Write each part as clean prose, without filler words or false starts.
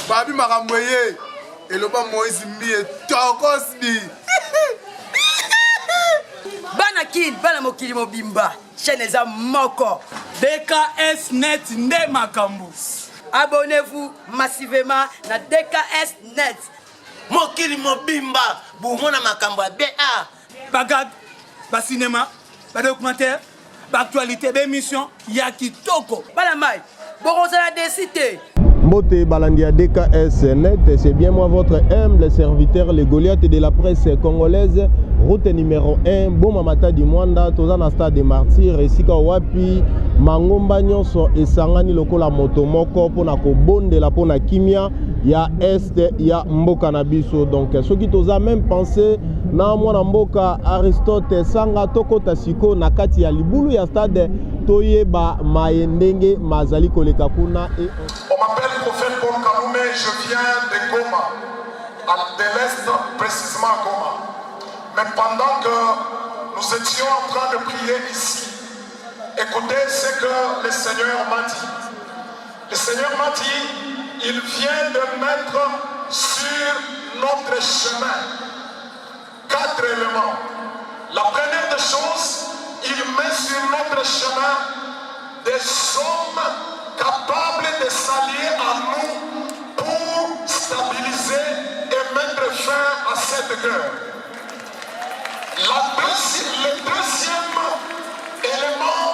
Babi Maramboye, et le pas Moïse Mbi et Tokosbi. Banakil, Banamokili Mobimba, Cheneza Moko. DKS Net Nde Makambu. Abonnez-vous massivement à DKS Net. Mokili Mobimba, Boumona Makambo BA. Bagad, ba cinéma, ba documentaire, ba actualité, ba émission, Yaki Toko. Balamay, Borozala décité. Mbote Balandia DKS Net, c'est bien moi votre humble serviteur, le Goliath de la presse congolaise, route numéro 1, Bomamata di Mwanda, Tozana Stade des Martyrs, Esika Wapi, Mangomba Nyonso, Esangani Lokola Motomoko, Pona Kobonde la Pona Kimia, ya Est, ya Mboka Nabiso. Donc, ceux qui toza même pensé, na mwana Mboka, Aristote, Sanga, Toko Tasiko, Nakati ya Libulu ya Stade, Toyeba, Maendenge, Mazali Kolekakuna et... On m'appelle Prophète Paul Kaloumé, je viens de Goma, de l'Est, précisément à Goma. Mais pendant que nous étions en train de prier ici, écoutez ce que le Seigneur m'a dit. Le Seigneur m'a dit, il vient de mettre sur notre chemin 4 éléments. La première des choses, il met sur notre chemin des hommes capables de s'allier à nous pour stabiliser et mettre fin à cette guerre. Le deuxième élément,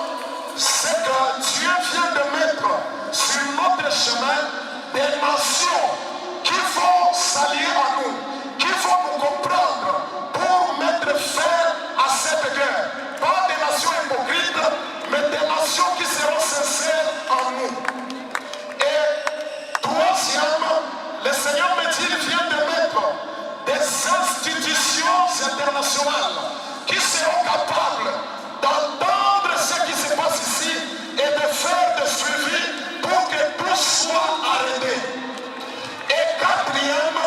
c'est que Dieu vient de mettre sur notre chemin des nations qui vont s'allier à nous, qui vont nous comprendre pour mettre fin à cette guerre. Pas des nations hypocrites, mais des nations qui seront sincères en nous. Et troisième, le Seigneur me dit, il vient de mettre des institutions internationales qui seront capables d'entendre ce qui se passe ici et de faire des suivis pour que tout soit arrêté. Et quatrième,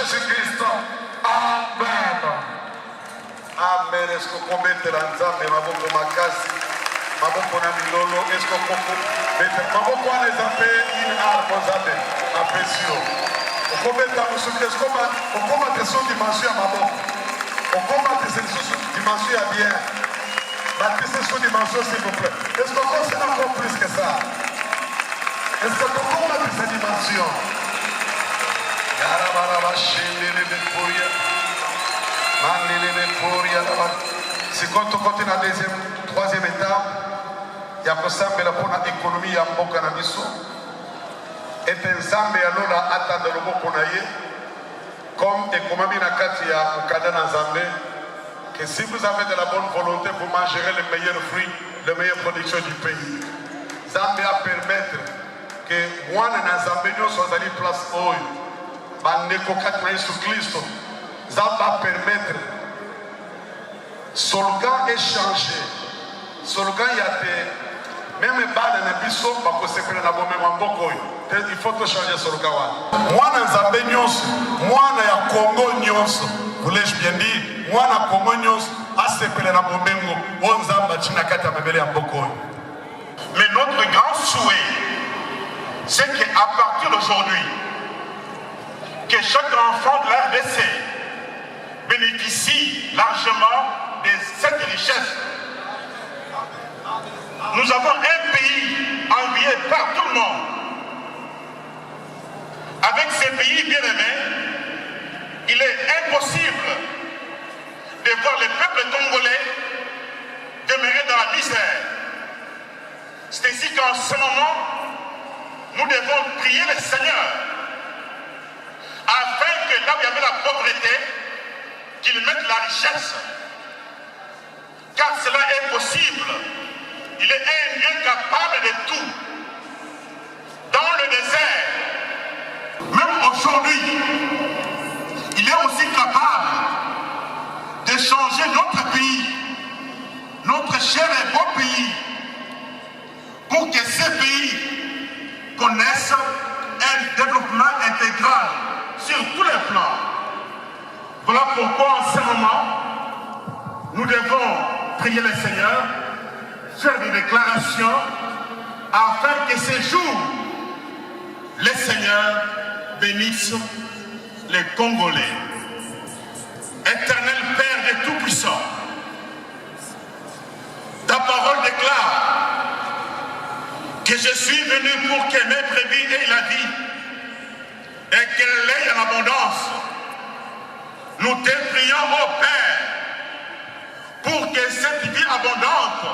Jésus-Christ. Amen. Amen. Est-ce que vous pouvez mettre l'ensemble et ma bonne makasi, ma bonne milolo, est-ce que vous pouvez mettre ma bonne les appels in arme aux amis, apprécieux. Vous pouvez mettre la musique, est-ce que vous pouvez mettre son dimension à ma bonne. Vous pouvez mettre cette dimension à bien. Bâtissez son dimension s'il vous plaît. Est-ce que vous c'est encore plus que ça? Est-ce que vous pouvez mettre cette dimension? Si quand on continue la deuxième, troisième étape, il y a que ça, mais la pour l'économie, il y a un bon cannabis. Et un zambe à l'eau, attendre le mot qu'on a eu, comme et comme il y a un cadre dans Zambé, que si vous avez de la bonne volonté, vous mangerez les meilleurs fruits, les meilleures productions du pays. Zambé a permettre que moi, dans Zambé, nous sommes allés place haut. Bandeko 4 sur Christ, ça va permettre slogan échangé. Slogan il y a des même balles dans le biseau parce que c'est que la bombe en boko. Il faut que changer slogan. Moi dans Zambé nyos, moi dans Congo nyos, voulais-je bien dire, moi dans Congo nyos, à ce que la bombe on Zamba china kata mebele en boko. Mais notre grand souhait, c'est qu'à partir d'aujourd'hui, que chaque enfant de la RDC bénéficie largement de cette richesse. Nous avons un pays envié par tout le monde. Avec ces pays bien-aimés, il est impossible de voir le peuple congolais demeurer dans la misère. C'est ainsi qu'en ce moment, nous devons prier le Seigneur afin que là où il y avait la pauvreté, qu'il mette la richesse. Car cela est possible. Il est un Dieu capable de tout. Dans le désert, même aujourd'hui, il est aussi capable de changer notre pays, notre cher et beau pays, pour que ce pays connaisse un développement intégral sur tous les plans. Voilà pourquoi en ce moment, nous devons prier le Seigneur, faire des déclarations, afin que ces jours, le Seigneur bénisse les Congolais. Éternel Père de Tout-Puissant, ta parole déclare que je suis venu pour que mes brebis aient la vie et qu'elle l'ait en abondance. Nous te prions, ô Père, pour que cette vie abondante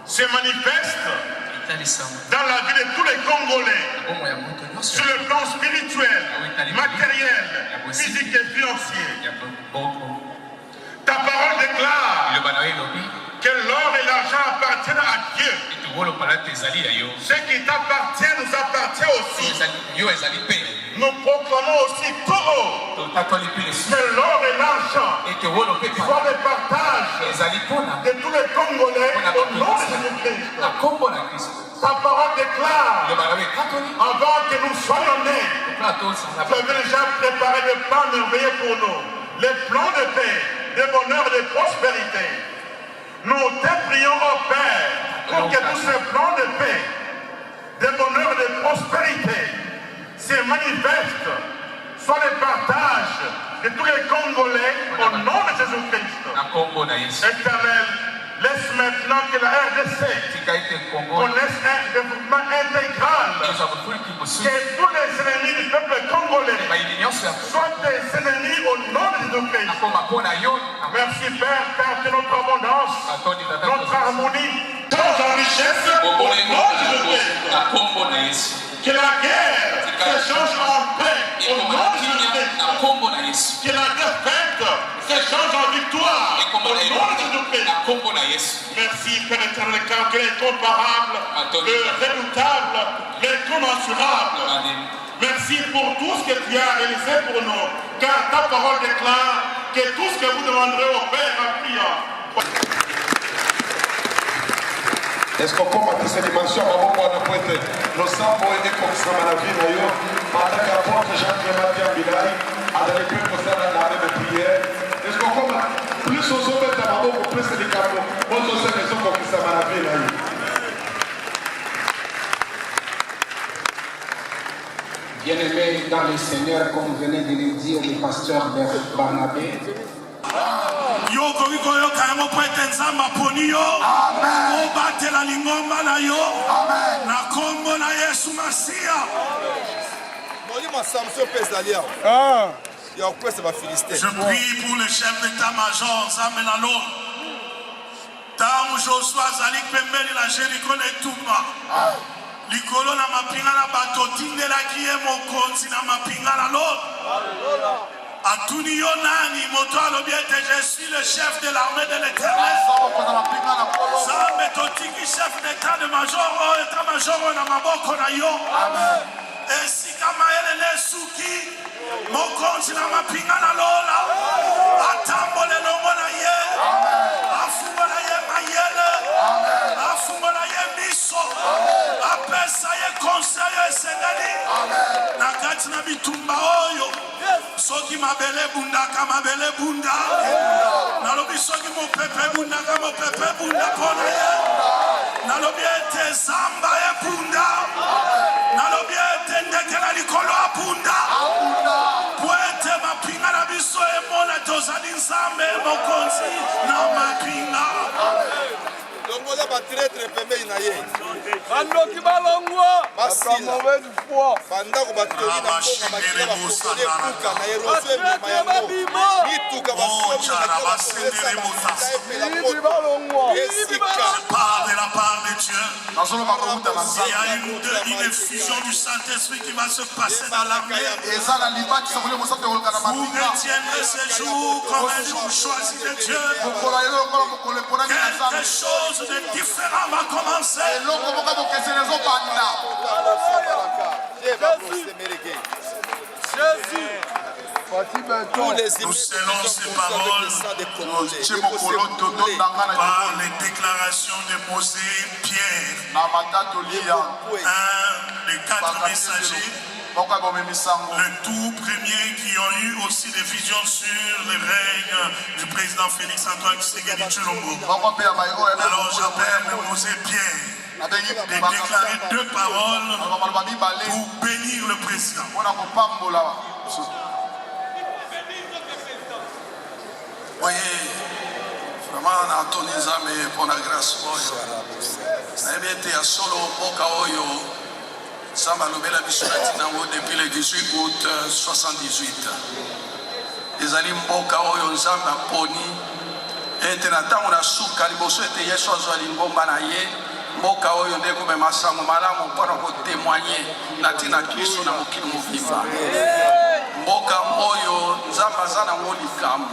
se manifeste dans la vie de tous les Congolais, sur le plan spirituel, matériel, physique et financier. Ta parole déclare que l'or et l'argent appartiennent à Dieu. Ce qui t'appartient nous appartient aussi. Nous proclamons aussi tout haut que l'or et l'argent soient le partage de tous les Congolais au nom de Jésus-Christ. Ta parole déclare, avant que nous soyons nés, tu avais déjà préparé le plan merveilleux pour nous, les plans de paix, de bonheur et de prospérité. Nous te prions, ô Père, pour que tous ces plans de paix, de bonheur et de prospérité se manifestent, soient le partage de tous les Congolais au nom de Jésus-Christ. Éternel, laisse maintenant que la RDC connaisse un développement intégral. Que tous les ennemis du peuple congolais soient des ennemis au nom de Jésus-Christ. Merci Père, car que notre abondance, notre harmonie, notre richesse au nom de Jésus-Christ. Que la guerre se change en paix au nom de Jésus-Christ. Que la défaite se change en victoire au nom de Jésus-Christ. Merci Père éternel, car tu es incomparable, le redoutable, l'incommensurable. Merci pour tout ce que tu as réalisé pour nous, car ta parole déclare que tout ce que vous demanderez au Père en priant. Est-ce qu'on peut mettre cette dimension à mon point de pointe? Nous sommes pour aider comme ça à la vie d'ailleurs. Par la capote, Jean-Pierre Bilal. prière, comme venait de le dire le pasteur Barnabé. Yo koliko yo kayamo poete nzamba poni yo obatela lingomba na yo na kombo na Yesu Masia. Je prie pour le chef d'état-major Zamenalo. Tango Joshua Zalik pembeni la Jericho Netumba. Likolo na mapinga na bato tindela kiye mokonzi na mapinga na lo. Atuni Yonani, moto alobiete, je suis le chef de l'armée de l'Éternel. Zambe totiki chef d'état-major na maboko na yo. Esika maele ne suki, mokonzi na mapinga na lola. Atambole longo na ye, afungo na ye mayele, afungo na ye miso, apesa ye conseil esengeli. Na kati na bitumba oyo. Soki mabele bunda kama mabele bunda. Nalobi soki mo pepe bunda kama mo pepe bunda pona ye. Nalobi ete zamba ye bunda. Nalobi ete ndekela likolo a bunda. Poete mapinga na biso e mona tozali nzambe mokonzi na mapinga. Longola batretre pembeni na ye. Bandoki balongwa. Mauvaise foi. Bandako batori na mbonga bakila bakokole kuka na eroswe mema yango. Bituka basomi na basendere motasa. Je parle de la part de Dieu. Il y a une effusion du Saint-Esprit qui va se passer dans l'armée. Vous retiendrez ce jour comme un jour choisi de Dieu. Quelque chose de différent va commencer. Nous scellons ces paroles par les déclarations de Mosée et Pierre, les 4 messagers, le tout premier qui ont eu aussi des visions sur le règne du président Félix Antoine Tshisekedi Tshilombo. Alors j'appelle Mosée et Pierre de déclarer 2 paroles pour bénir le président. Voyez, vraiment, Anthony Zame pour la grâce. Naebete ya solo mboka oyo Samba lobela biso nango depuis le 18 août 78. Ezali mboka oyo Nzambe aponi ete na ntango na suka liboso ete Yesu azwali ngomba na ye mboka oyo nde komema sango malamu mpona kotémoigne na ntina Kristo na mokili mobimba. Mboka oyo Nzambe aza nango likambo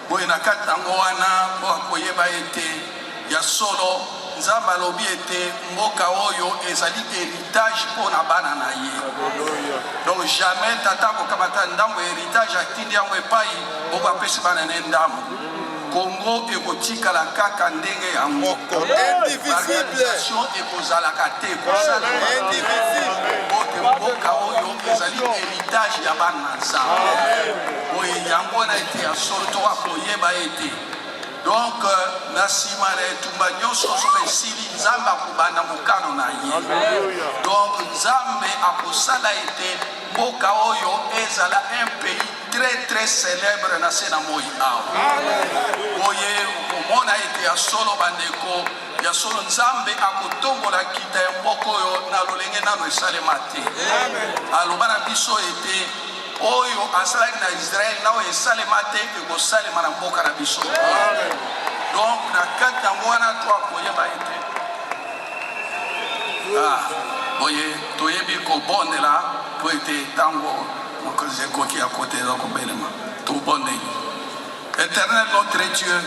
boye na kati nango wana mpo akoyeba ete ya solo Nzambe alobi ete mboka oyo ezali héritage mpona bana na ye. Donc jamais tata kokamata ndambo héritage atindi yango epai moko apesi bana na ndambo. Congo ekotikala kaka ndenge ya moko. Organisation ekozalaka te kosala indivisible. Mboka oyo ezali héritage ya bana na Nzambe. Boye yango na ete ya solo to akoyeba ete. Donc na nsima na etumba nyonso soki esili Nzambe akobanda mokano na ye. Donc Nzambe akosala ete mboka oyo ezala un pays très célèbre na se na moi awa. Boye okomona ete ya solo bandeko ya solo Nzambe akotombola kita ya mboka oyo na lolenge nano esalema te. Aloba na biso ete oyo asalaki na Israel na oyo esalema te ekosalema na mboka na biso. Donc na kati yango wana to akoyeba ete boye toyebi kobondela po ete ntango mokonzi ekoki ya kote eza kobelema tobondeli. Éternel notre Dieu,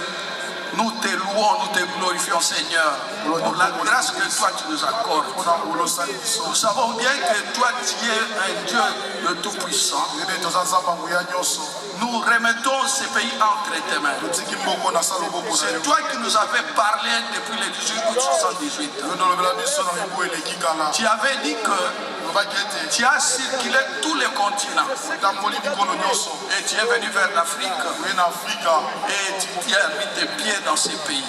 nous te louons, nous te glorifions, Seigneur, pour la grâce que toi tu nous accordes. Nous savons bien que toi tu es un Dieu de tout-puissant. Nous remettons ce pays entre tes mains. C'est toi qui nous avais parlé depuis le 18 août 78. Tu avais dit que tu as circulé tous les continents. Et tu es venu vers l'Afrique. Et tu as mis tes pieds dans ces pays.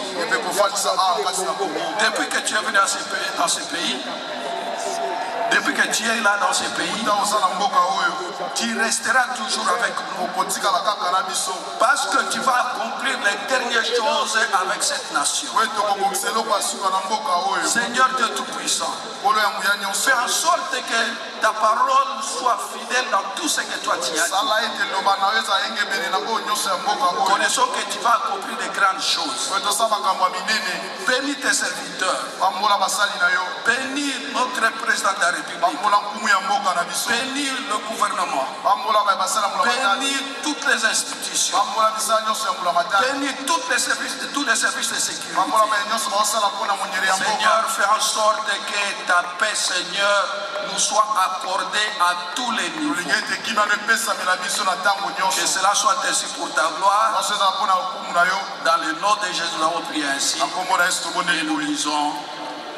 Depuis que tu es venu dans ces pays, depuis depuis que tu es là dans ce pays, tu resteras toujours avec nous. Parce que tu vas accomplir les dernières choses avec cette nation. Seigneur Dieu Tout-Puissant, fais en sorte que ta parole soit fidèle dans tout ce que toi tu as dit. Connaissons que tu vas accomplir de grandes choses. Bénis tes serviteurs. Bénis notre président de la République. Bénis le gouvernement. Bénis toutes les institutions. Bénis tous les services de sécurité. Seigneur, fais en sorte que ta paix, Seigneur, nous soit accordée à tous les niveaux. Que cela soit ainsi pour ta gloire. Dans le nom de Jésus, nous avons prié ainsi. Et nous lisons.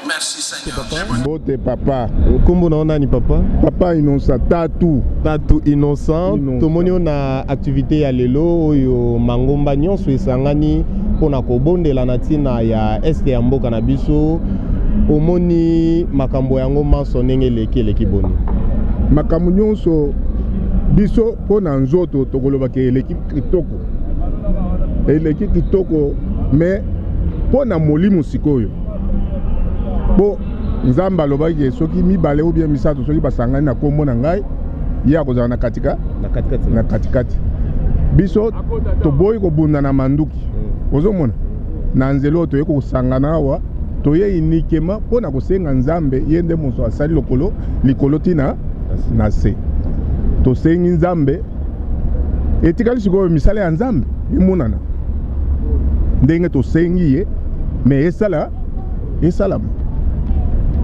Merci Seigneur. Mbote papa. Kombo na nani papa? Papa Innocent Tatu. Tatu Innocent. Tomoni na activité ya lelo oyo mangomba nyonso esangani pona kobondela na tina ya este ya mboka na biso. Omoni makambo yango manso ndenge leki boni. Makambo nyonso biso pona nzoto tokoloba ke eleki kitoko. Eleki kitoko mais pona molimo sikoyo. Bo nzamba lobaki soki mibale ou bien misato soki basangani na kombo na ngai ya kozala na katikati biso toboyi kobunda na manduki ozomona na nzelo toye kosangana awa toye uniquement mpona kosenga nzambe ye nde moso asali likolo tina na se tosengi nzambe etikali sikoyo misala ya nzambe emonana ndenge tosengi ye mais esalama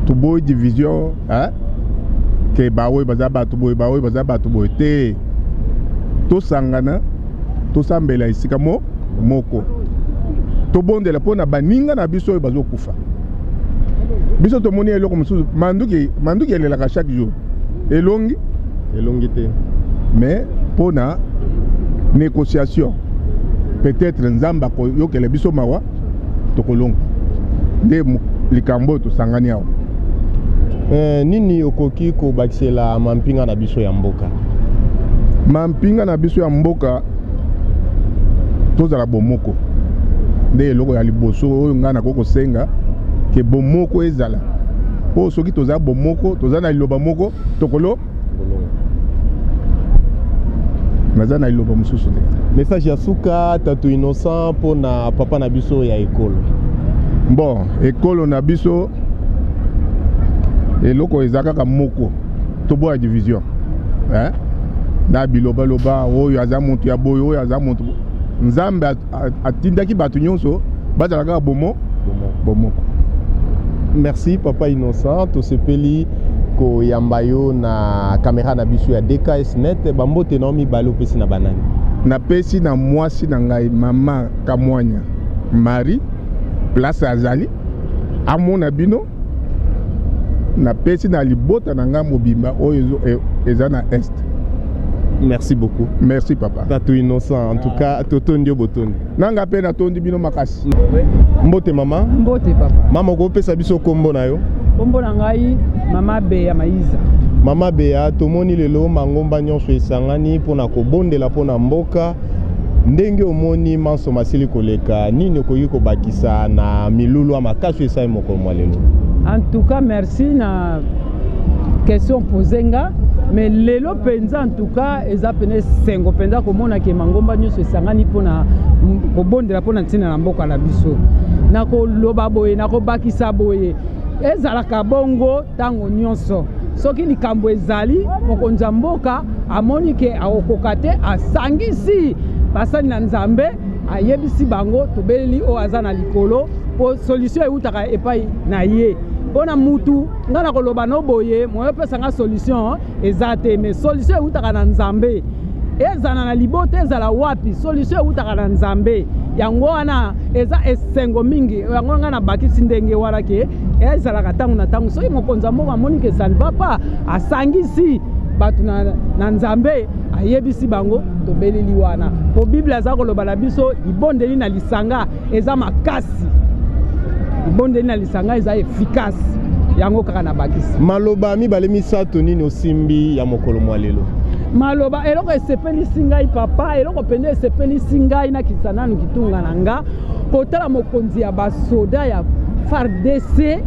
tuboy division ke bawe baza batu boy te to sangana to sambela isika moko to bondela pona baninga na biso bazo kufa biso to moni eloko mususu manduki elelaka chaque jour elongi te mais pona négociation peut-être nzamba ko yokele biso mawa to kolonga nde likambo to sangani awo. Nini okoki kobakisela mampinga na biso ya mboka? Mampinga na biso ya mboka tozala bomoko nde eloko ya liboso oyo nga na koko senga ke bomoko ezala po soki toza bomoko toza na liloba moko tokolo naza na liloba mosusu te. Message ya suka Tatu Innocent po na papa na biso ya ekolo. Bon, ekolo na biso eloko ezaka moko tobo ya division na biloba oyo aza muntu ya boyo oyo aza muntu nzambe atindaki batu nyonso bazalaka bomoko. Merci papa Innocent tosepeli ko yambayo na caméra na biso ya DKS net bambote na mibalo pesi na banani na pesi na mwasi na ngai mama Kamwanya Marie place azali amona bino na pesi na libota na nga mobimba oyo eza na est. Merci beaucoup. Merci papa. Tatu Innocent en tout cas totondi botondi. Nanga pe na tondi bino makasi. Mbote mama? Mbote papa. Mama ko pesa biso kombo na yo? Kombo na ngai mama Beya Maiza. Mama Beya tomoni lelo mangomba nyonso esangani pona kobondela pona mboka. Ndenge omoni manso masili koleka nini okoki kobakisa na milulu makasi esai moko mwa lelo? En tout cas merci na question posenga mais lelo penza en tout cas eza pene sengo penza komona ke mangomba nyonso esangani pona kobondela pona ntina na mboka na biso na koloba boye na kobakisa boye ezalaka bongo tango nyonso soki likambo ezali mokonzi ya mboka amoni ke akokoka te asangisi basali na nzambe ayebisi bango tobeleli o aza na likolo po solution eutaka epai na ye pona mutu nga na koloba no boye moyo pesa nga solution eza te mais solution eutaka na nzambe ezana na libota ezala wapi solution eutaka na nzambe yango wana eza esengo mingi yango nga na bakisi ndenge wana ke ezalaka tango na tango soki mokonzi moko amoni ke ça ne va pas asangisi batu na nzambe ayebisi bango tobeleli wana po bible aza koloba na biso libondeli na lisanga eza makasi libondeli na lisanga eza efficace yango kaka na bakisi maloba mibale misato nini osimbi ya mokolo mwa lelo maloba eloko esepelisi ngai papa eloko pende esepelisi ngai na kisananu kitunga na nga kotala mokonzi ya basoda ya FARDC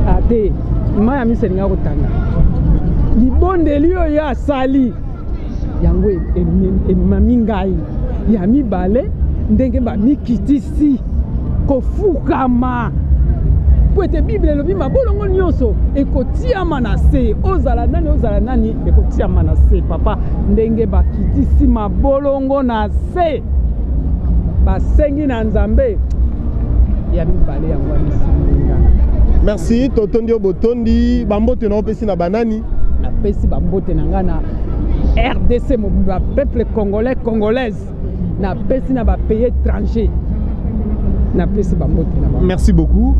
ate maya miselinga kotanga libondeli oyo asali yango emami ngai ya mibale ndenge bamikitisi kofukama po ete bible elobi mabolongo nyonso ekotiama na se ozala nani ekotiama na se papa ndenge bakitisi mabolongo na se basengi na nzambe ya mibale yango amisinga. Merci totondi obotondi bambote na opesi na banani napesi bambote na nga na RDC mobimba peuple congolais congolaise napesi na bapays étranger napesi bambote na bango. Merci beaucoup.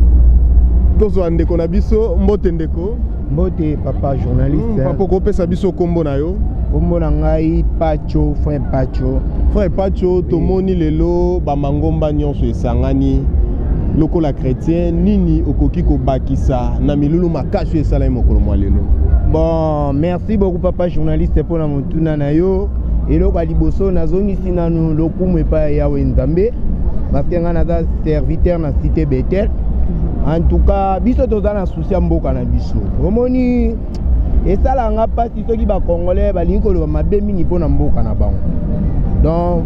Tozo andeko na biso mbote ndeko mbote papa journaliste papa kopesa biso kombo na yo kombo na ngai Pacho frère Pacho tomoni lelo bamangomba nyonso esangani lokola chrétien nini okoki kobakisa na milulu makasi esala mokolo mwa lelo. Bon, merci beaucoup papa journaliste pour la montuna na yo eloko aliboso nazongisi nanu lokumu epai ya Nzambe parce que nga naza serviteur na cité Bethel. En tout cas biso toza na souci mboka na biso omoni esala nga pasi soki ba congolais balingi koloba mabe mingi mpona mboka na bango. Donc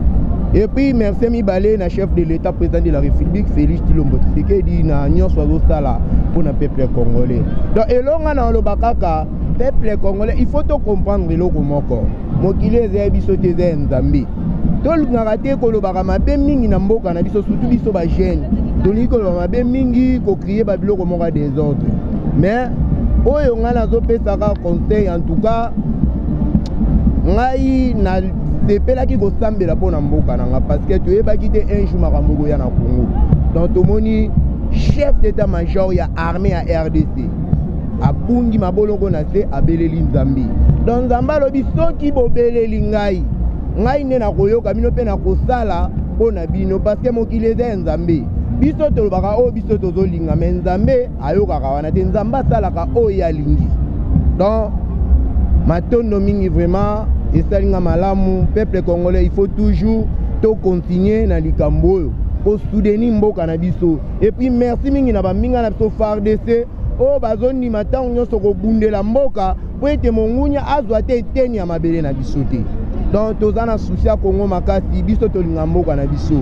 et puis merci mibale na chef de l'état président de la République Félix Tshilombo Tshisekedi na nyonso azosala mpona peuple congolais. Donc elonga na oloba kaka peuple congolais il faut to comprendre eloko moko mokili eza biso te eza Nzambe tolingaka te kolobaka mabe mingi na mboka na biso surtout biso ba jeune tolingi koloba mabe mingi kokrie babiloko moko ya désordre mais oyo nga nazopesaka conseil en tout cas ngai na sepelaki kosambela mpona mboka na nga parce que toyebaki te un jour makambo koya na Congo donc tomoni chef d'état-major ya armée ya RDC abungi mabolongo na se abeleli Nzambe donc Nzambe alobi soki bobeleli ngai nde nakoyoka bino mpe nakosala mpona bino parce que mokili eza Nzambe biso tolobaka oyo biso tozolinga me Nzambe ayokaka wana te Nzambe asalaka oyo alingi donc matondo mingi vraiment esalinga malamu peuple congolais il faut toujours to continuer na likambo oyo ko soutenir mboka na biso et puis merci mingi na baminga na biso FARDC o bazondima ntango nyonso kobundela mboka po ete mongunya azwa te eteni ya mabele na biso te donc toza na susi ya Kongo makasi biso tolinga mboka na biso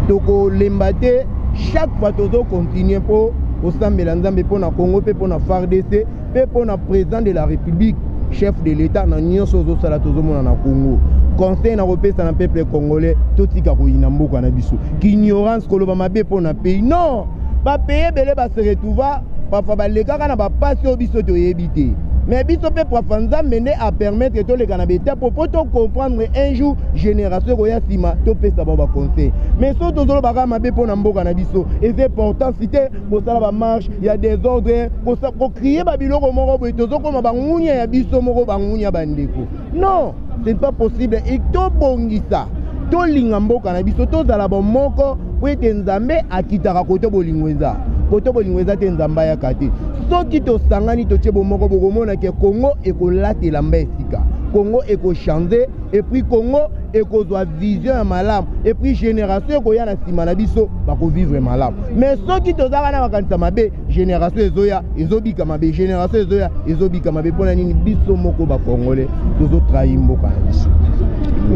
tokolemba te chaque fois tozokontinue mpo kosambela Nzambe mpona Congo mpe mpona FARDC mpe mpona président de la République chef de l'état na nyonso ozosala tozomona na Congo conseil na kopesa na peuple congolais totika koyina mboka na biso ignorance koloba mabe mpona pays non bapays ebele base retrouva parfois balekaka na bapasi oyo biso toyebi te mais biso mpe parfois Nzambe nde apermettre toleka na beta po tocomprendre un jour génération koya nsima topesa bao baconseil mais so tozolobaka mabe mpona mboka na biso eza important si te kosala bamarche ya désordre kokrie babiloko moko boye tozokoma bangunya ya biso moko bangunya bandeko non c'est pas possible et tobongisa tolinga mboka na biso tozala bomoko po ete Nzambe akitaka kote bolingo eza kote bolingo eza te Nzambe ayaka te soki tosangani totie bomoko bokomona ke Congo ekolatela mba esika Congo ekochange et puis Congo ekozwa vision ya malamu et puis génération ekoya na nsima na biso bakovivre malamu mais soki tozaka na makanisa mabe génération ezoya ezobika mabe génération ezoya ezobika mabe mpona nini biso moko bakongole tozotrahi mboka na biso.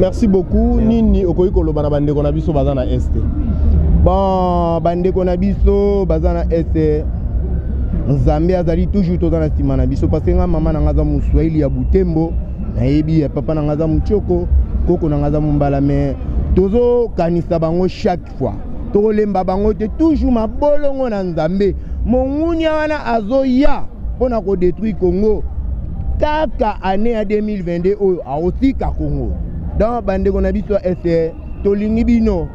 Merci beaucoup. Nini okoki koloba na bandeko na biso baza na este bon bandeko na biso baza na este Nzambe azali toujours toza na nsima na biso parce que nga mama na nga za Moswahili ya Butembo nayebi ya papa na nga za Muchoko koko na nga za Mumbala mais tozokanisa bango chaque fois tokolemba bango te toujours mabolongo na Nzambe mongunya wana azoya mpona kodétruire Congo kaka année ya 2022 oyo aotika Congo donc bandeko na biso ese tolingi bino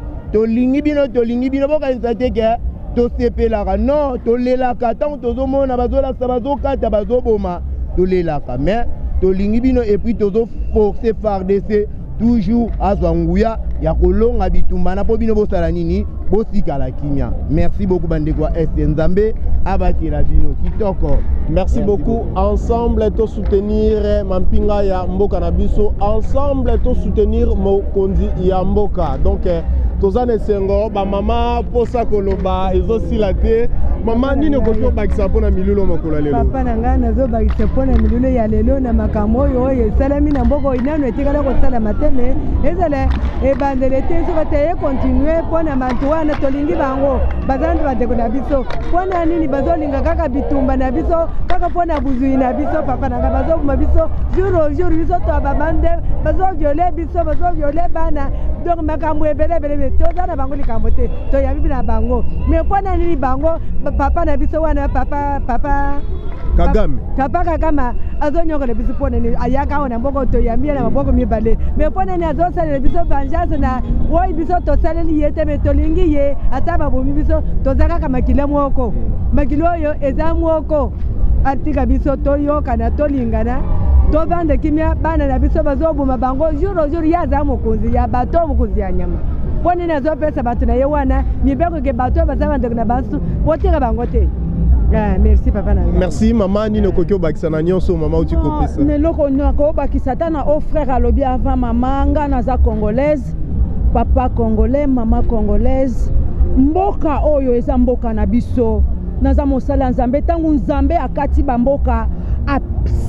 bokanisa te ke tosepelaka non tolelaka ntango tozomona bazolakisa bazokata bazoboma tolelaka mais tolingi bino et puis tozoforce FARDC toujours azwa nguya ya kolonga bitumba na po bino bosala nini bosikala kimia. Merci beaucoup bandeko est Nzambe abatela bino kitoko. Merci beaucoup. Ensemble to soutenir Mampinga ya Mboka na biso, ensemble to soutenir Mokonzi ya Mboka. Donc tozane sengo ba mama posa koloba ezosila te. Mama nini okoko bakisa pona milulo makolo lelo. Papa nanga nazo bakisa pona milulo ya lelo na makambo oyo esalami na mboko inano etikala kosala mateme ezala ebandele te soka te continuer pona mantu wana tolingi bango bazandu badeko na biso pona nini bazolinga kaka bitumba na biso kaka pona buzui na biso papa nanga bazobuma biso jour au jour biso to babande bazo violer biso bazo violer bana donc makambo ebele tozana bango likambo te to yabi na bango mais pona nini bango papa na biso wana papa Kagame Kagame azonyoko le biso pona ni ayaka ona mboko to yamia na maboko mibale mais pona ni azosala le biso vengeance na woi biso to saleli yete me tolingi ye ataba bomi biso tozaka kama kile mwoko makilo yo eza mwoko artika biso to yoka na tolingana to vande kimia bana na biso bazobuma bango jour au jour yaza mokonzi ya bato mokonzi ya nyama pona ni azopesa bato na ye wana mibeko ke bato bazaba ndeko na basu potira bango te. Ah, merci papa nanga. Merci maman nino kokyo bakisa na nyonso mama uti kopesa. Ne loko nyako bakisa tana au frère alobi avant maman nga naza congolaise, papa congolais, maman congolaise. Mboka oyo eza mboka na biso. Naza mosala Nzambe tangu Nzambe akati ba mboka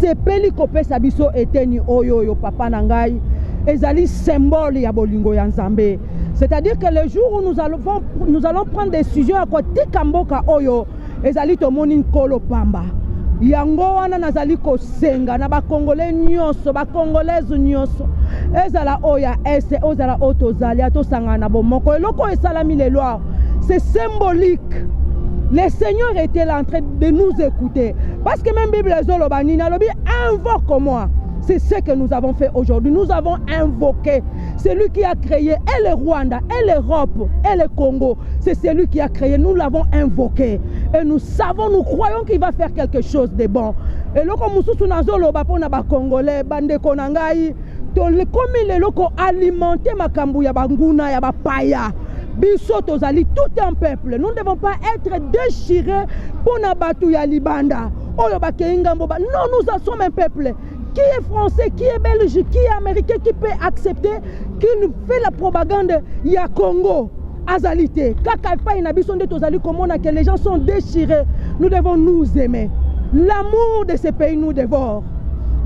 sepeli kopesa biso eteni oyo papa nangai. Ezali symbole ya bolingo ya Nzambe. C'est-à-dire que le jour où nous allons prendre décision à côté kamboka oyo ezali tomoni nkolo pamba yango wana nazali kosenga na bakongolais nyonso bakongolaise nyonso ezala oya ese ozala otozali atosanga na bomoko eloko esalami lelo c'est symbolique. Le Seigneur était là en train de nous écouter parce que même Bible ezoloba nini alobi invoque-moi. C'est ce que nous avons fait aujourd'hui. Nous avons invoqué celui qui a créé et le Rwanda, et l'Europe, et le Congo. C'est celui qui a créé. Nous l'avons invoqué. Et nous savons, nous croyons qu'il va faire quelque chose de bon. Et loko mususu nazolo bapona ba Congolais, bande konangai, comme le loko alimenter makambu ya banguna ya bapaya. Biso tozali tout un peuple. Nous ne devons pas être déchirés pour nabatu ya libanda. Oyo bakeinga mboba. Non, nous sommes un peuple. Qui est français, qui est belge, qui est américain, qui peut accepter, qui nous fait la propagande, il y a Congo, Azalité. Que les gens sont déchirés, nous devons nous aimer. L'amour de ce pays nous dévore.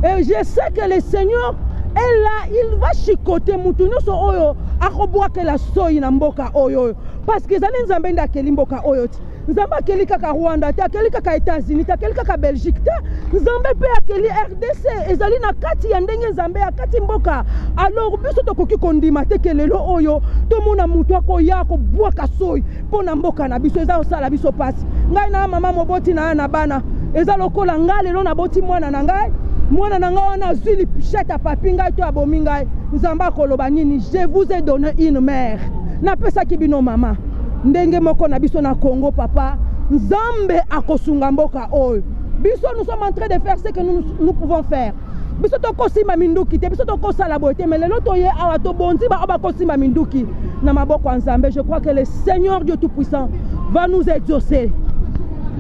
Et je sais que le Seigneur est là, il va chicoter Moutounyo so oyo, akoboa que la soy na mboka oyo. Parce que zali nzambe nda keli mboka oyo. Nzambe akeli kaka Rwanda, te akeli kaka États-Unis, te akeli kaka Belgique, te Nzambe pe akeli RDC, ezali na kati ya ndenge Nzambe akati mboka. Alors biso tokoki kondima te ke lelo oyo, tomona mutu akoya koboa ka soy pona mboka na biso eza osala biso pasi. Ngai na mama moboti na bana, eza lokola ngai lelo na boti mwana na ngai. Mwana nanga wana zuli picheta papi ngai to abomi ngai Nzamba koloba nini je vous ai donné une mère na pesa kibino mama ndenge moko na biso na Congo papa Nzambe akosunga mboka oyo biso nous sommes en train de faire ce que nous pouvons faire biso to kosima minduki te biso to kosala bote mais lelo to ye awa to bonzi ba kosima minduki na maboko Nzambe. Je crois que le Seigneur Dieu tout-puissant va nous exaucer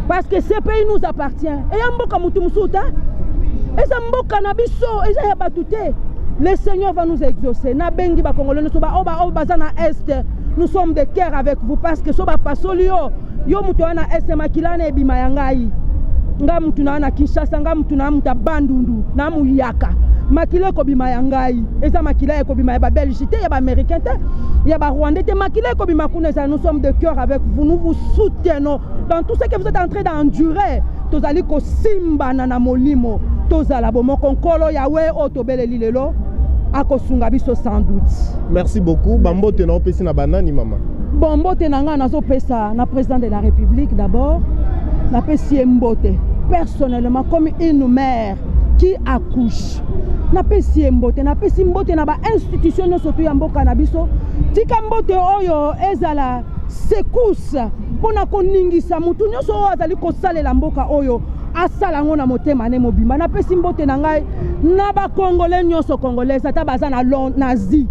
parce que ce pays nous appartient et mboka mutu musuta. Le Seigneur va nous exaucer. Nous sommes de cœur avec vous parce que soba pasolio yo mutuana est makilane bima yangai nga mutuna na Kinshasa nga mutuna muta bandundu na muyaka makile ko bima yangai eza makile ko bima ya Belgique ya américain ya Rwandais te makile ko bima kuneza. Nous sommes de cœur avec vous, nous vous soutenons dans tout ce que vous êtes en train d'endurer. Tozali ko simba na molimo tozala bomoko nkolo yawe otobeleli lelo akosunga biso sans doute. Merci beaucoup. Bambote na opesi na banani mama. Bambote na nga nazo pesa na président de la République d'abord. Na pesi mbote personnellement comme une mère qui accouche. Na pesi mbote na ba institution surtout ya mboka na biso. Tika mbote oyo ezala secousse pona koningisa mutu nyonso azali kosalela mboka oyo asala ngo na motema ne mobimba na pesi mbote na ngai na ba congolais nyonso congolaise ata baza na Asie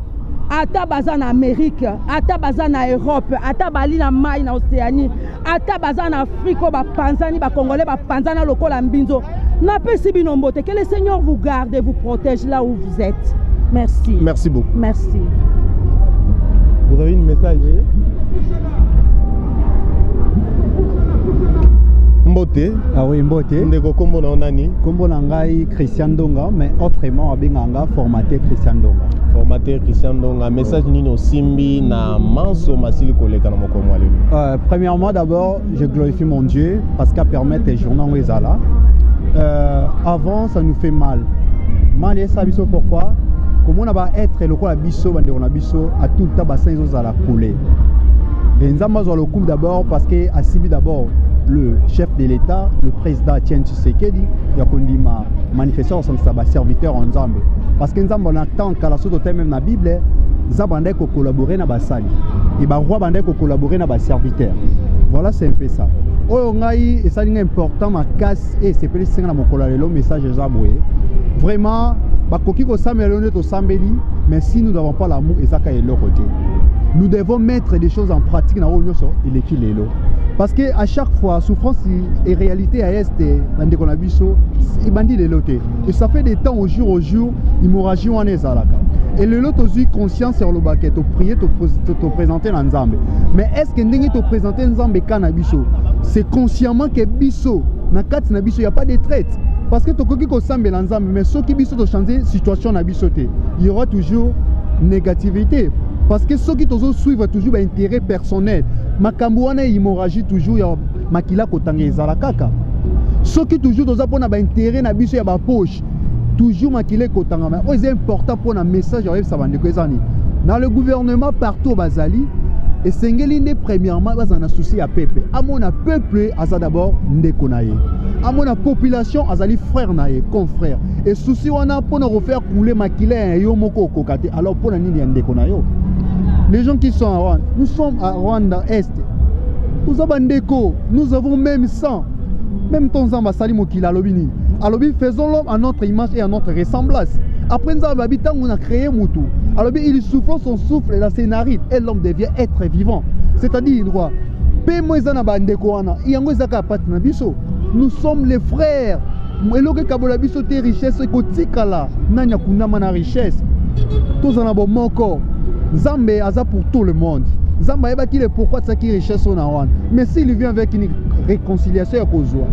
ata baza na Amérique ata baza na Europe ata bali na mai na Océanie ata baza na Afrique ba panzani ba congolais ba panzana lokola mbinzo na pesi bino mbote. Que le Seigneur vous garde et vous protège là où vous êtes. Merci. Merci beaucoup. Merci. Vous avez une message? Mbote. Ah oui, Mbote. Ndeko kombo na onani? Kombo na ngai Christian Donga, mais autrement abenganga formateur Christian Donga. Formateur Christian Donga, message nino simbi na manso masili koleka na mokomo alelo. Premièrement d'abord, je glorifie mon Dieu parce qu'à permettre les journaux ezala. Avant ça nous fait mal. Mal et ça biso pourquoi? Comment on va être le quoi biso bande on a biso à tout le temps bassin ils ont la couler. Et nous avons le coup d'abord parce que a subi d'abord le chef de l'État, le président Etienne Tshisekedi, il a conduit ma manifestation sans sa serviteur en Zambie. Parce que nous avons tant qu'à la source même la Bible, nous avons collaboré dans la salle. Et le roi a collaboré dans la serviteur. Voilà, c'est un peu ça. Et ça est important, ma casse et c'est plus simple dans mon message de vraiment, mais si nous n'avons pas l'amour, et ça est de l'autre côté. Nous devons mettre des choses en pratique dans l'équilibre. Parce qu'à chaque fois, souffrance et réalité à Est, et ça fait des temps au jour, l'hémorragie en est là. Et le lot aussi conscience sur le baquet, tu prier, te présenter dans Nzambe. Mais est-ce que tu te présenter Nzambe Kanabiso? C'est consciemment que Biso, na kat na Biso, il n'y a pas de traite. Parce que tu as Nzambe dans Nzambe, mais ceux qui Biso de changer situation na Biso, il y aura toujours négativité. Parce que ceux qui te suivent toujours l'intérêt personnel. Makambouana hémorragie toujours ya makila kotanga ezala kaka. Ceux qui toujours doza pona ba intérêt na biso ya ba poche. Toujours makila kotanga mais c'est important pour un message arrive ça bande ko ezani. Dans le gouvernement partout bazali et sengelinde premièrement bazana souci ya peuple. Amona peuple aza d'abord ndeko na ye. Amona population azali frère na ye, confrère. Et souci wana pona refaire couler makila yo moko kokate. Alors pona nini ya ndeko na yo? Les gens qui sont à Rwanda, nous sommes à Rwanda Est. Nous avons déco, nous avons même sang. Même ton zamba salimo qui l'a lobini. Alors faisons l'homme à notre image et à notre ressemblance. Après nous avons habité, on a créé Moutou. Alors il souffle son souffle et la scénarie et l'homme devient être vivant. C'est-à-dire il doit. Nous sommes les frères. Et le Kabola biso te richesse kotikala nanya kunama na richesse. Tous en avons mon corps. Zambé aza pour tout le monde. Zambé eba qui est pourquoi ça qui richesse on a. Mais s'il vient avec une réconciliation avec Ozoa,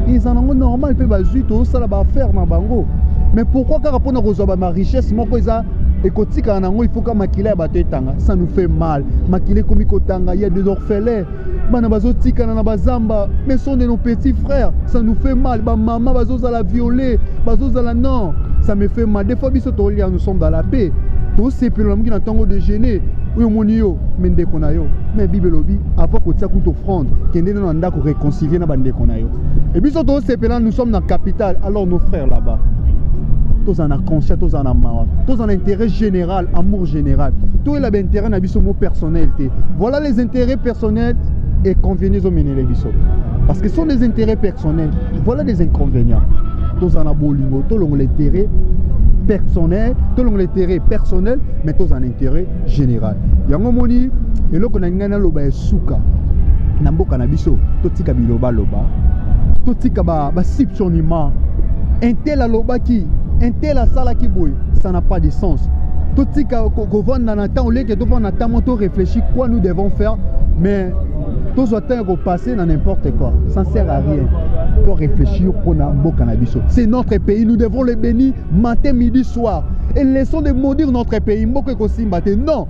ils en ont normal peut bazuit tout ça là ba faire na bango. Mais pourquoi car pour na Ozoa ma richesse moko eza ekotika nango il faut que makila ba tetanga. Ça nous fait mal. Makile komi kotanga il y a des orphelins. Bana bazotika na bazamba mais sont de nos petits frères. Ça nous fait mal. Ba maman bazoza la violer, bazoza la non. Ça me fait mal. Des fois biso tolia nous sommes dans la paix. Tous ces périodes qui n'entendent de gêner, oui monio, mais ndeko na yo, mais Bible lobby, avant que tu aies offrande, qui n'est pas d'accord réconcilier na bande ndeko na yo. Et puis tous ces périodes nous sommes dans la capitale, alors nos frères là-bas, tous en a conscience, tous en a marre, tous en intérêt général, amour général, tous les intérêts na biso mo personnalité. Voilà les intérêts personnels et convenients au mener les biso. Parce que ce sont des intérêts personnels, voilà des inconvénients. Tous en a bolingo, tous ont l'intérêt personnel, tous ont l'intérêt personnel, mais tous en intérêt général. Yango moni, et là qu'on a ngana loba esuka, namboka na biso, totika biloba loba, totika ba sipchonima, un tel loba qui, un tel sala qui boy, ça n'a pas de sens. Totika ko vendre dans temps, au lieu que to vendre dans temps, to réfléchir quoi nous devons faire, mais tous attendre passer dans n'importe quoi, ça ne sert à rien. Pour réfléchir pour notre cannabis. C'est notre pays, nous devons le bénir matin, midi, soir. Et laissons de maudire notre pays. Non.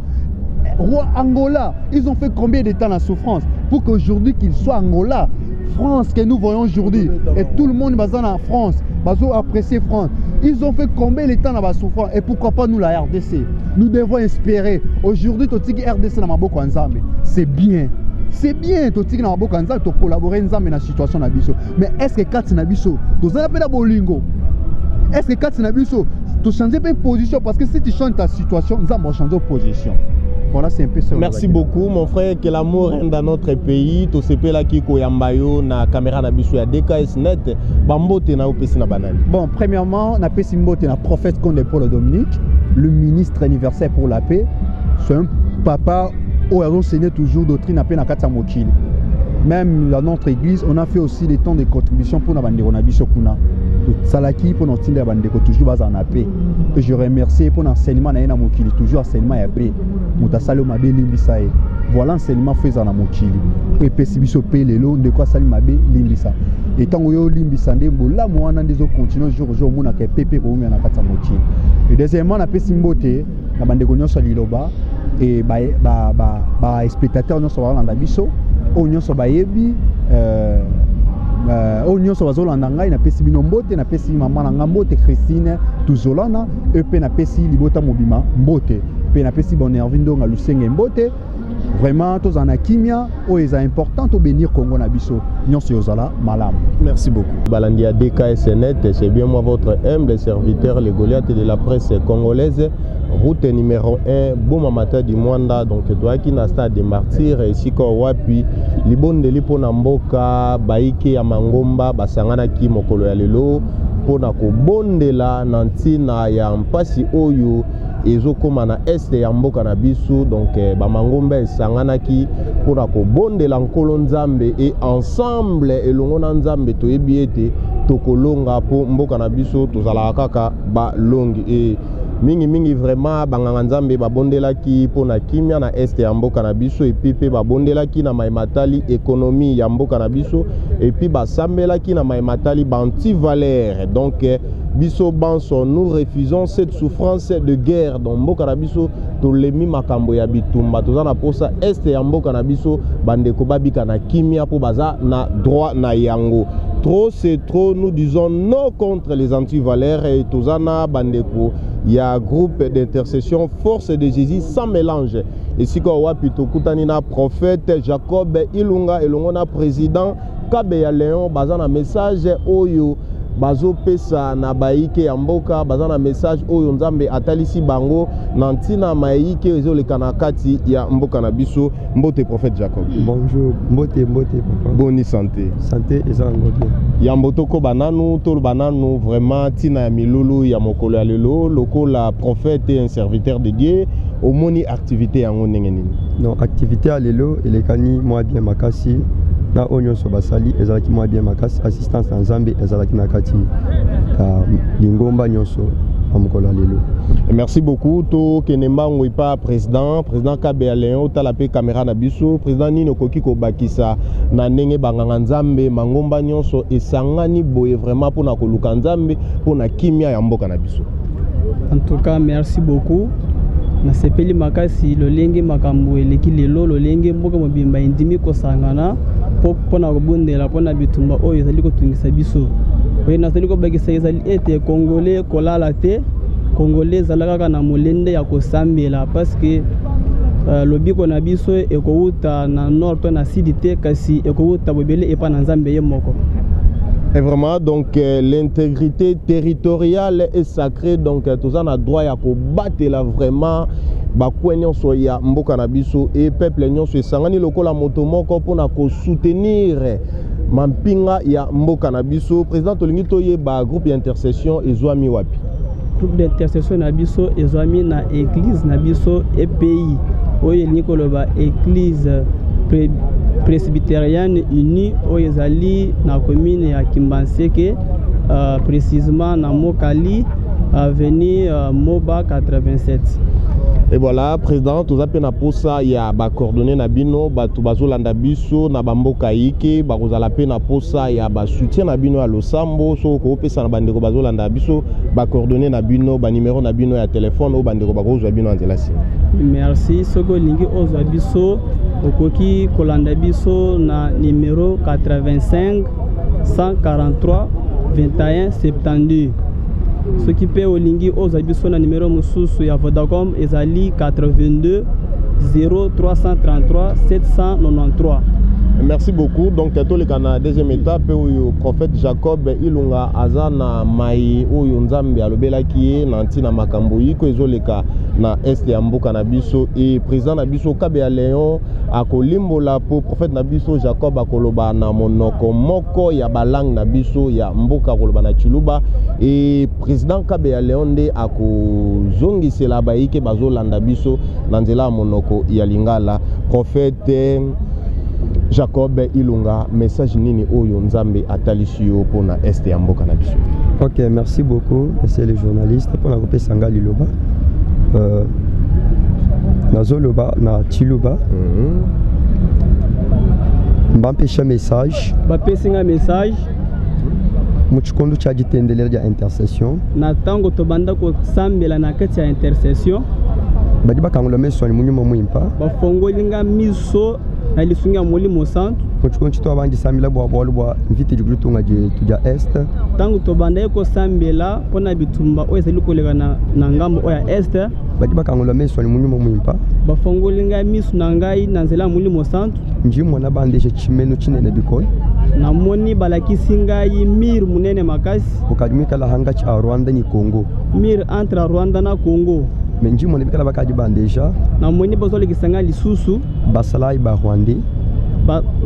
Roi Angola, ils ont fait combien de temps la souffrance pour qu'aujourd'hui qu'ils soient Angola, France que nous voyons aujourd'hui. Et tout le monde va en France, va apprécier France. Ils ont fait combien de temps la souffrance et pourquoi pas nous la RDC. Nous devons espérer. Aujourd'hui, RDC n'a pas c'est bien. C'est bien to tiki na bokanza to collaborer nzambe na situation na biso. Mais est-ce que kati na biso to zana pe na bolingo? Est-ce que kati na biso to changer pe position parce que si tu changes ta situation, nzambe va changer position. Voilà, c'est un peu ça. Merci beaucoup, mon frère. Que l'amour règne dans notre pays. Tout ce pays là qui koyambayo na caméra na biso ya DKS Net. Bambote na opesi na banani. Bon, premièrement, na pesi mbote na prophète Condé Paul Dominique, le ministre universel pour la paix. C'est un papa où a enseigné toujours doctrine à paix na kata mokili. Même dans notre église, on a fait aussi des temps de contribution pour na bandeko na biso kuna. Salaki pour notre tinde bandeko toujours bas en paix. Et je remercie pour l'enseignement na mokili, toujours enseignement ya paix. Mutasalo mabe limbisae. Voilà enseignement fait dans mokili. Et pesi biso paix lelo ndeko sali mabe limbisa. Et tant que yo limbisa ndembo la mwana ndezo continuer jour jour mona ke pepe ko na kata mokili. Et deuxièmement na pesi mbote na bandeko nyonso liloba et ba spectateurs nyonso ba na biso o nyonso ba yebi o nyonso bazolanda ngai na pesi bino mbote na pesi mama na mbote Christine tuzolana EP na pesi libota mobima mbote pe na pesi Bonervindo nga Lusenge mbote. Vraiment tous en kimia o est important to bénir Congo na biso nyonso yozala malam. Merci beaucoup. Balandia DKS Net, c'est bien moi votre humble serviteur, les Goliaths de la presse congolaise. Route numéro 1, Bomamata du Mwanda, donc Douaki na stade des martyrs, ici ko wapi, libonde lipo na mboka, baike ya mangomba, basangana ki mokolo ya lelo, pona ko bondela nantina ya mpasi oyo, ezokoma na este ya mboka na biso, donc bamangomba esangana ki pona ko bondela nkolo nzambe et ensemble elongo na nzambe toyebi ete tokolonga po mboka na biso tozala kaka ba longi et mingi vraiment banganga nzambe babondelaki pona kimia na este ya mboka na biso et puis pe babondelaki na maimatali économie ya mboka na biso et puis basambelaki na maimatali banti valeur donc biso banso nous refusons cette souffrance de guerre dans mboka na biso tolemi makambo ya bitumba tozana posa este ya mboka na biso bandeko babika na kimia po baza na droit na yango. Trop c'est trop, nous disons non contre les antivaleurs et tozana bandeko. Il y a un groupe d'intercession Force de Jésus sans mélange. Et si on voit plutôt Koutanina prophète Jacob Ilunga et l'on président Kabeya Léon bazana message oyo bazo pesa na baike ya mboka bazana message oyo nzambe atalisi bango nantina maike ezole kanakati ya mboka na biso mbote prophète Jacob. Bonjour, mbote papa. Bonne santé. Santé ezango bien. Ya mbotoko bananu tol bananu vraiment tina ya milulu ya mokolo ya lelo lokola prophète et un serviteur de Dieu omoni activité yango ndenge nini? Non, activité à lelo elekani moi bien makasi na onyo so basali ezalaki moi bien makasi assistance na nzambe ezalaki na kati lingomba nyonso amokolo ya lelo. Merci beaucoup to kenemba ngoipa président Kabeya Léon tala pe caméra na biso président nino koki ko bakisa na ndenge banganga nzambe mangomba nyonso esangani boye vraiment pona koluka nzambe pona kimia ya mboka na biso. En tout cas merci beaucoup. Na sepeli makasi lolenge makambo eleki lelo lolenge mboka mobimba indimi kosangana pona kobondela pona bitumba oyo ezali kotungisa biso. Oyo nazali kobakisa ezali ete congolais kolala te congolais zalaka na molende ya kosambela parce que lobiko na biso ekouta na nord to na sud te kasi ekouta bobele epa na nzambe ye moko. Et vraiment donc l'intégrité territoriale est sacrée donc tous en a droit ya ko batela vraiment bakwenyo so ya mboka na biso et peuple nyonso esangani lokola moto moko pona ko soutenir mampinga ya mboka na biso. Président tolingi toyeba groupe d'intercession ezwami wapi? Groupe d'intercession na biso ezwami na église na biso et pays oyo nikoloba église presbytérienne unie oyo ezali na commune ya Kimbanseke précisément na Mokali avenue Moba 87. Et voilà, président, tout ça na posa ya ba coordonner na bino batu bazolanda biso na bamboka yike bakozala pe na posa ya ba soutien na bino ya losambo so ko pesa na bandeko bazolanda biso ba coordonner na bino ba numéro na bino ya téléphone o bandeko bakozwa bino anzela si. Merci soko lingi ozwa biso okoki kolanda biso na numéro 85 143 21 72. Ce qui peut au lingi aux habits na numéro mususu ya Vodacom ezali 82 0333 793 Merci beaucoup. Donc, tout le Canada, deuxième étape, le prophète Jacob Ilunga Azana Mai Oyo Nzambe alobela kie nantina makambo yiko ezoleka na est ya mboka na biso et président na biso Kabea Léon akolimbola po prophète na biso Jacob akoloba na monoko moko ya balang na biso ya mboka koloba na Chiluba et président Kabea Léon nde akozongisela bayike bazolanda biso na nzela monoko ya Lingala. Prophète Jacob Ilunga, message nini oyo Nzambe atalisi yo pona est ya mboka na biso. Ok, merci beaucoup, monsieur le journaliste. Pour la groupe Sangali Loba, Nazo Loba, na Chiluba, Mbampecha message. Bapessinga message. Muchikondo chaji tendele ya intercession. Na tango tobanda ko sambela na kati ya intercession. Badi bakangula meso ni munyuma muimpa. Bafongolinga miso na lisunga molimo santo. Muchikondo chito abangi sambela bwa vite jigutunga je tuja est. Tango tobanda ko sambela pona bitumba oyeseli koleka na ngambo oya est. Badi bakangula meso ni munyuma muimpa. Bafongolinga miso na ngai na nzela molimo santo. Njimo na bandeshe chimeno chinene bikoi. Na moni balakisi ngai mir munene makasi. Ukadimika la hanga cha Rwanda ni Congo. Mir entre Rwanda na Congo. Menji moni bikala bakaji bandesha. Na moni bazolekisa ngai lisusu. Basalai ba Rwanda.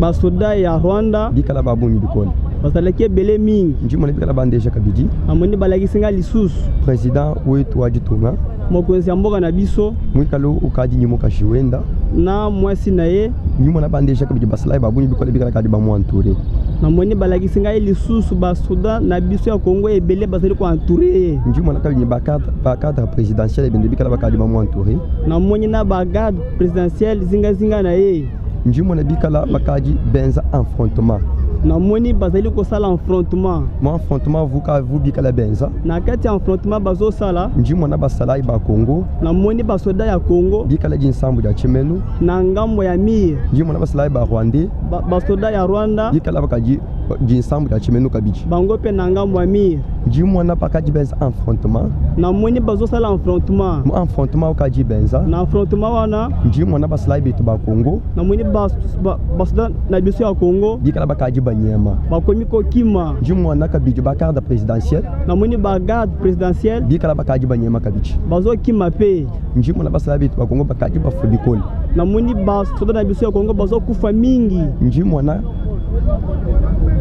Basoda ya Rwanda. Bikala babuni bikoni. Basaleke bele mingi. Nji moni bikala bandesha kabiji. Na moni balakisi ngai lisusu. President wetu wajitunga. Mokonzi ya mboka na biso. Mwikalo ukaji nyimo kashiwenda. Na mwasi na ye. Nyimo na bandesha kabiji basalai babuni bikole bikala kadi ba mwanture. Na moni balakisi ngai lisusu basoda na biso ya Congo ebele basali ko entouré. Njimo na kabiji bakata présidentiel bende bikala bakadi ba mwanture. Na moni na bagade présidentiel zinga na ye. Njimo na bikala bakaji benza affrontement. Na moni bazali ko sala affrontement. Mo affrontement vous bikala benza. Na kati affrontement bazo sala. Njimo na basalai ba Congo. Na moni basoda ya Congo. Bikala jinsambu ya chimenu. Na ngambo ya mir. Njimo na basalai ba Rwanda. Basoda ya Rwanda. Bikala bakaji jinsambu ya chimenu kabiji. Bango pe na ngambo ya mir. Njimo na bakaji benza affrontement. Na moni bazo sala affrontement. Mo affrontement ukaji benza. Na affrontement wana. Njimo na basalai betu ba Congo. Na moni basoda na biso ya Congo. Bikala bakaji nyema bakomi ko kima jumu na kabiji bagarde présidentielle na moni bagarde présidentielle bikala bakaji banyema kabiji bazo kima pe njimu na basala bitu bakongo bakaji bafobikoli na moni basoda na biso ya Kongo bazo kufa mingi njimu na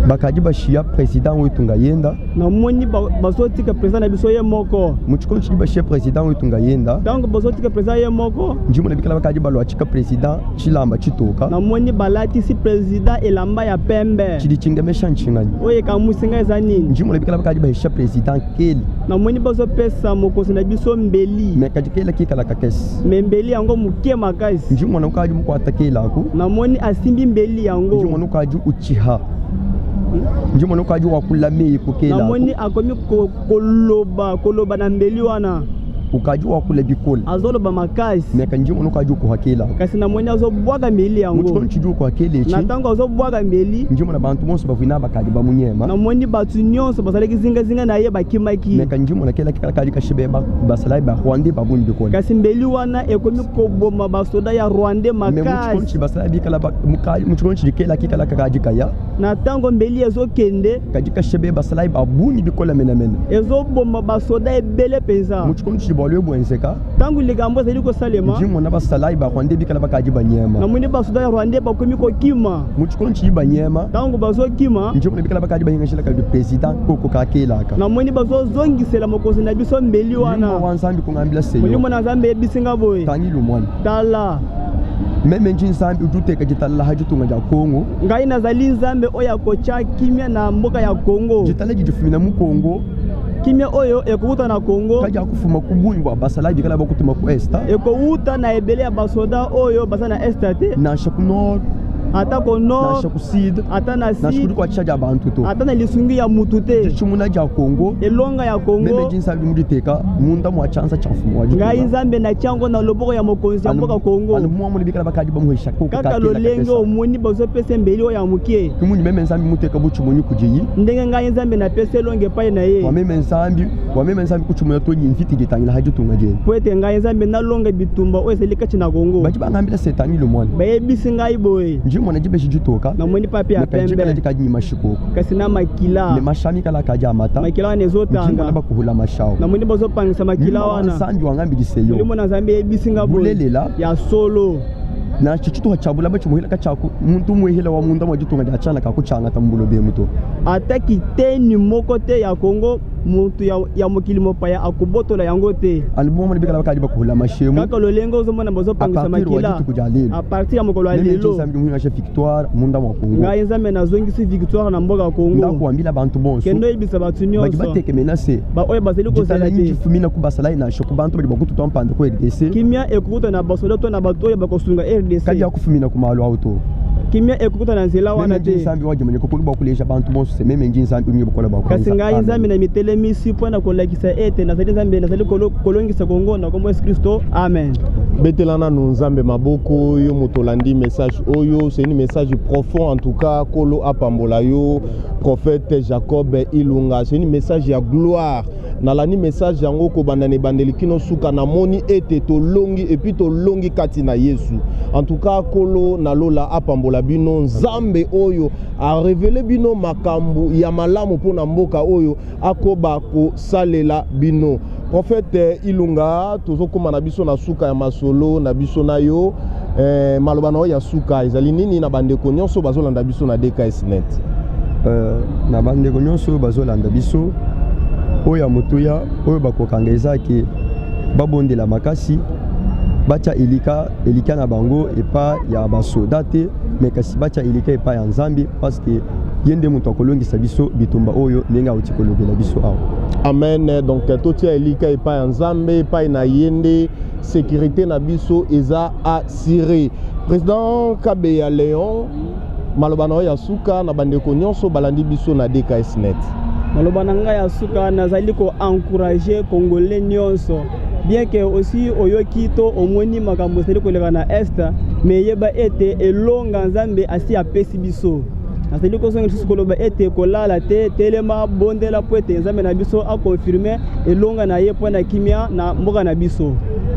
bakaji bashia président wetu ngayenda na moni bazo tika président na biso ye moko muchiko nchi bashia président wetu ngayenda tango bazo tika président ye moko njimu na bikala bakaji balwa chika président chilamba chitoka na moni balati si président elamba ya pembe chidi chingamesha nchingani oye kamusinga ezani njimu na bikala bakaji bashia président keli na moni bazo pesa mokosi na biso mbeli me kaji kela kikala kakesi me mbeli yango mukie makasi njimu na ukaji mko atakela ko na moni asimbi mbeli yango njimu na ukaji uchiha njimo no kaji wakulame kokela na moni akomi koloba na mbeli wana ukaji wakule bikola azoloba makasi meka njimo no kaji ko hakela kasi na moni azobwaga mbeli yango mucho nchidu ko hakele chi na tango azobwaga mbeli njimo na bantu monso bavina bakaji ba munyema na moni batu nyonso basaleki zinga na ye bakimaki meka njimo na kela kaji kashebe basalai ba Rwanda babundi bikola kasi mbeli wana ekomi koboma basoda ya Rwanda makasi mucho nchi basalai bikala mucho nchi kela kikala kaji kaya na tango mbeli ezokende kaji kashebe basalai babundi bikola menamena ezoboma basoda ebele penza mucho nchi bolwe bwenzeka tangu ligambo zali ko salema njimo na basalai ba Rwanda bikala bakaji banyema na muni basoda ya Rwanda bakomi ko kima mucho nchi banyema tangu bazo kima njimo na bikala bakaji banyengeshela ka president koko kakela ka na muni bazo zongisela mokozi na biso mbeli wana mwa wanzambi kungambila seyo muni mwana zambe ebisinga boy tangi lumwana tala meme njinzambi uduteka jitala hajitunga ja Kongo ngai nazali nzambe oya kocha kimia na mboka ya Kongo jitala jifumina mu Kongo kimia oyo ekouta na Kongo kaja kufuma kubunywa basala bikala bakutuma ku est ekouta na ebele ya basoda oyo basa na est te na shaku nord ata ko nord na shaku sud ata na sud na shaku kwa chaja bantu to ata na lisungi ya mutu te chimuna ja Kongo elonga ya Kongo meme jinzambi muditeka munda mwa chansa chafu waji ngai nzambe na chango na loboko ya mokonzi ya mboka Kongo anu mwa muli bikala bakaji bamuhisha ko kaka lolenge omoni bazo pese mbeli oya mukie kumuni meme nzambi muteka buchumuni kujiyi ndenge ngai nzambe na pese longe pai na ye wa meme nzambi kuchumuna to nyimfiti gitangila hajitunga je poete ngai nzambe na longe bitumba oyo selika china Kongo baji bangambila setani lo mwana bayebisi ngai boye mwana jibe jitoka namoni papi ya pembe kaji mashiko kasi na makila ne mashami kala kaja amata makila ne zotanga ba kuhula mashao namoni bazo pangisa makila wana sambi wangambi diseyo ndimo na zambi ebisinga bulelela ya solo na chichitu chabula bacho muhila kachaku muntu muhila wa munda mwajitunga dachana kakuchanga tambulo be muto ataki teni moko te ya Kongo muntu ya mokili mopaya akubotola yango te albumu libika bakadi bakuhula mashemu kaka lolengo uzomona bazo pangisa makila a partir ya mokolo alelo sambi muhila che victoire munda mwa Kongo ngai nzambe nazongisi victoire na mboka Kongo ndakuambila bantu bonso kendo ibisa batu nyonso bateke menase ba oyo bazeli ko sala te fumina ku basala ina shoko bantu bali bakutu tompande ko RDC kimia ekuta na basoda to na bato oyo bakosunga RDC kadi akufumina ku malo auto kimia ekuta na nzela wana te nzambi waje mwenye kokulu bakuleja bantu bonso se meme nzambi unye bukola bakolo kasi ngai nzambi na mitele misi pona kolakisa ete na nzambi na sali kolongisa Kongo na kombo Yesu Kristo amen betelana no nzambe maboko yo motolandi message oyo c'est un message profond en tout cas kolo apambola yo prophète Jacob Ilunga c'est un message ya gloire nalani message yango ko bandane bandelikino suka na moni ete to longi et puis to longi kati na Yesu en tout cas kolo na lola apambola bino nzambe oyo a révélé bino makambu ya malamu pona mboka oyo akoba ko salela bino prophète Ilunga tozokoma na biso na suka ya masolo na biso na yo maloba na ya suka ezali nini na bandeko nyonso bazolanda biso na DKS net na bandeko nyonso bazolanda biso oyo mutuya oyo bakokanga ezaki babondela makasi bacha elika na bango epa ya basoda te mais kasi bacha elika epa ya nzambi parce que yende mutu akolongisa biso bitumba oyo ndenge auti kolobela biso awa amen donc totia elika epa ya nzambe epa na yende sécurité na biso eza assuré président Kabeya Léon maloba na ya suka na bandeko nyonso balandi biso na DKS net maloba na ngai ya suka nazali ko encourager congolais nyonso bien que aussi oyoki to omoni makambo seli koleka na est mais yeba ete elonga nzambe asi apesi biso nasali ko songa susu koloba ete kolala te telema bondela po ete nzambe na biso a confirmer elonga na ye po na kimia na mboka na biso.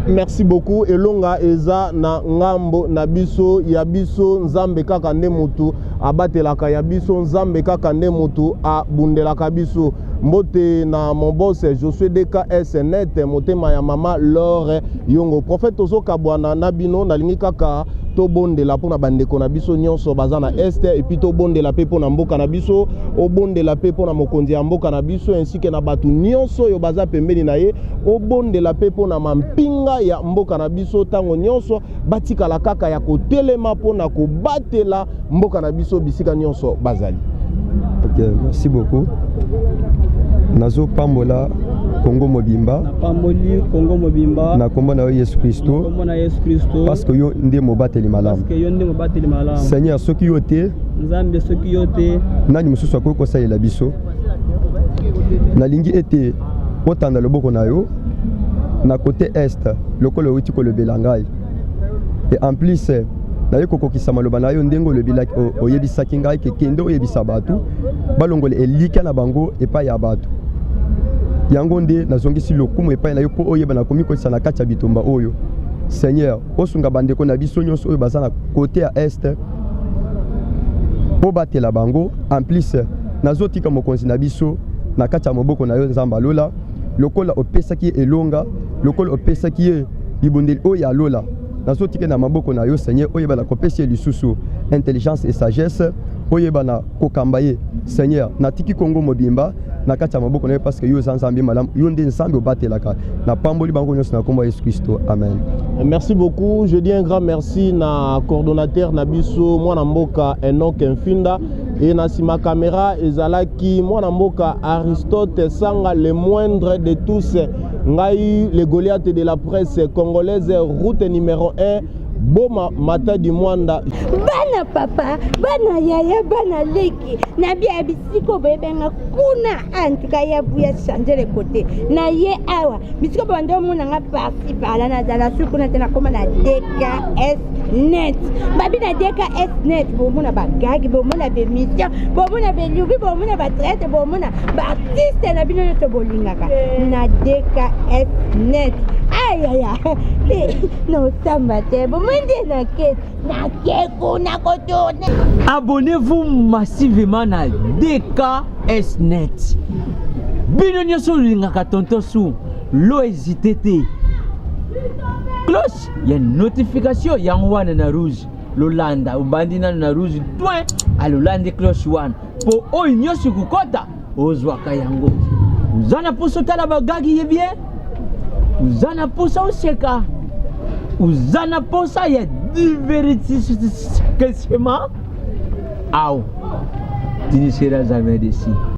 Merci beaucoup. Elonga eza na ngambo na biso ya biso nzambe kaka nde mutu abatelaka ya biso nzambe kaka nde mutu abundelaka biso. Mbote na mon boss Josué DKS net motema ya mama Laure Yongo prophète Ozoka bwana na bino nalingi kaka to bondela pona bandeko na biso nyonso baza na est et puis to bondela pe pona mboka na biso o bondela pe pona mokonzi ya mboka na biso ainsi que na batu nyonso yo baza pembeni na ye o bondela pe pona mampinga ya mboka na biso tango nyonso batikala kaka ya kotelema pona kobatela mboka na biso bisika nyonso bazali. OK, merci beaucoup. Nazo pambola Congo mobimba na pamboli Congo mobimba na kombo na Yesu Kristo parce que yo nde mobateli malamu Seigneur soki yo te nzambe soki yo te nani mususu akoko salela biso nalingi ete otanda loboko na yo na côté est lokolo wuti ko lobela ngai et en plus na ye kokokisa maloba na yo ndengo lobila oyebisaki ngai ke kende oyebisa batu balongole elika na bango epa ya batu yango nde nazongisi lokumu epai na yo po oyeba na komikotisa na kati ya bitumba oyo Seigneur osunga bandeko na biso nyonso oyo baza na côté ya est po batela bango en plus nazotika mokonzi na biso na kati ya moboko na yo nzamba lola lokola opesaki elonga lokola opesaki ye libondeli oyo ya lola nazotika na maboko na yo Seigneur oyeba na kopesi lisusu intelligence et sagesse oyeba na kokamba ye Seigneur natiki Congo mobimba na kati ya maboko na yo parce que yo nzambe malamu yo nde nzambe obatelaka na pamboli bango nyonso na kombo ya Yesu Kristo amen. Merci beaucoup. Je dis un grand merci na coordonnateur na biso mwana mboka Enoch Mfinda et na sima caméra ezalaki mwana mboka Aristote Sanga le moindre de tous ngai le Goliath de la presse congolaise route numéro 1 Boma Mata du Mwanda. Bana papa, bana yaya, bana leki. Nabi abisiko bebenga kuna antuka ya buya changer le côté. Na ye awa. Bisiko bando mona nga parti par là na zala sukuna tena koma na DKS net babi na DKS net bomona bagagi bomona bemission bomona belubi bomona batraite bomona baartiste na bino nyonso bolingaka na DKS net ayaya nosamba te bomwende na kete na keko na kotourne. Abonnez-vous massivement na DKS net bino nyonso olingaka tonton su lo hésité te cloche ya notification yango wana na rouge lolanda ubandi na rouge point alolande cloche wana po oyo nyonso kukota ozwaka yango uzana poso tala bagagi ye bien uzana posa oseka uzana posa ya divertissement au tu ne seras jamais déçu.